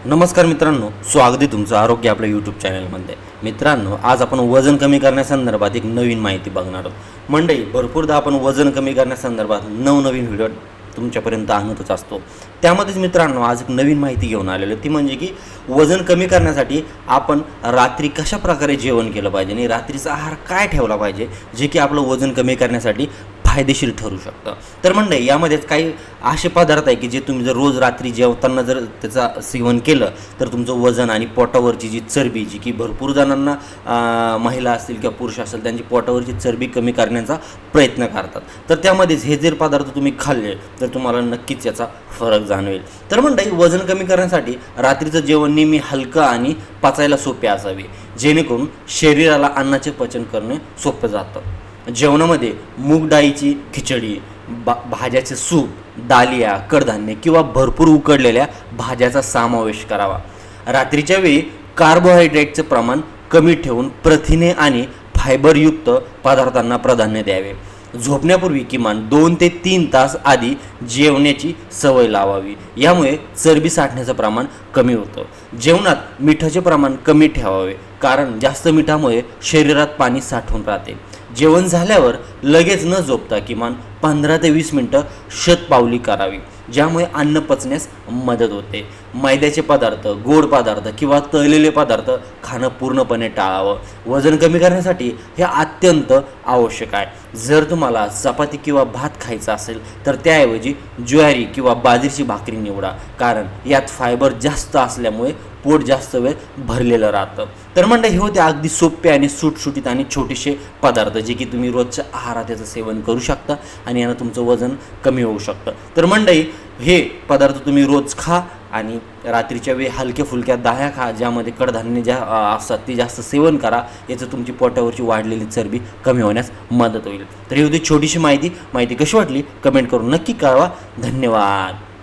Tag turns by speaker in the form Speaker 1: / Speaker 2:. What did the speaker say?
Speaker 1: नमस्कार मित्रांनो, स्वागत आहे तुमचं आरोग्य आपल्या यूट्यूब चॅनलमध्ये. मित्रांनो, आज आपण वजन कमी करण्यासंदर्भात एक नवीन माहिती बघणार आहोत. मंडळी, भरपूरदा आपण वजन कमी करण्यासंदर्भात नवनवीन व्हिडिओ तुमच्यापर्यंत आणतच असतो. त्यामध्येच मित्रांनो, आज एक नवीन माहिती घेऊन आलेलो, ती म्हणजे की वजन कमी करण्यासाठी आपण रात्री कशा प्रकारे जेवण केलं पाहिजे आणि रात्रीचा आहार काय ठेवला पाहिजे, जे की आपलं वजन कमी करण्यासाठी फायदेशीर ठरू शकतं. तर मंडळी, यामध्येच काही असे पदार्थ आहे की जे तुम्ही जर रोज रात्री जेवताना जर त्याचा सेवन केलं तर तुमचं वजन आणि पोटावरची जी चरबी, जी की भरपूर जणांना महिला असतील किंवा पुरुष असेल, त्यांची पोटावरची चरबी कमी करण्याचा प्रयत्न करतात. तर त्यामध्येच हे जर पदार्थ तुम्ही खाल्ले तर तुम्हाला नक्कीच याचा फरक जाणवेल. तर मंडळी, वजन कमी करण्यासाठी रात्रीचं जेवण नेहमी हलकं आणि पचायला सोपे असावे, जेणेकरून शरीराला अन्नाचे पचन करणे सोपं जातं. जेवणामध्ये मूग डाळीची खिचडी, भाज्याचे सूप, दालिया, कडधान्य किंवा भरपूर उकडलेल्या भाज्याचा समावेश करावा. रात्रीच्या वेळी कार्बोहायड्रेटचे प्रमाण कमी ठेवून प्रथिने आणि फायबरयुक्त पदार्थांना प्राधान्य द्यावे. झोपण्यापूर्वी किमान 2 ते 3 तास आधी जेवण्याची सवय लावावी. यामुळे चरबी साठण्याचं प्रमाण कमी होतं. जेवणात मिठाचे प्रमाण कमी ठेवावे, कारण जास्त मिठामुळे शरीरात पाणी साठून राहते. जेवण झाल्यावर लगेच न झोपता किमान 15 ते 20 मिनटं शतपावली करावी, ज्यामुळे अन्न पचण्यास मदत होते. मैद्याचे पदार्थ, गोड पदार्थ किंवा तळलेले पदार्थ खाणं पूर्णपणे टाळावं. वजन कमी करण्यासाठी हे अत्यंत आवश्यक आहे. जर तुम्हाला चपाती किंवा भात खायचा असेल तर त्याऐवजी ज्वारी किंवा बाजरीची भाकरी निवडा, कारण यात फायबर जास्त असल्यामुळे पोट जास्त वेळ भरलेलं राहतं. तर मंडळी, हे होते अगदी सोपे आणि सुटसुटीत आणि छोटेसे पदार्थ, जे की तुम्ही रोजच्या आहारात याचं सेवन करू शकता आणि यानं तुमचं वजन कमी होऊ शकतं. तर मंडळी, हे पदार्थ तुम्ही रोज खा आणि रात्रीच्या वेळी हलक्या फुलक्या दह्या खा, ज्यामध्ये कडधान्य ज्या असतात ती जास्त सेवन करा. याचं तुमची पोटावरची वाढलेली चरबी कमी होण्यास मदत होईल. तर ही होती छोटीशी माहिती कशी वाटली कमेंट करून नक्की कळवा. धन्यवाद.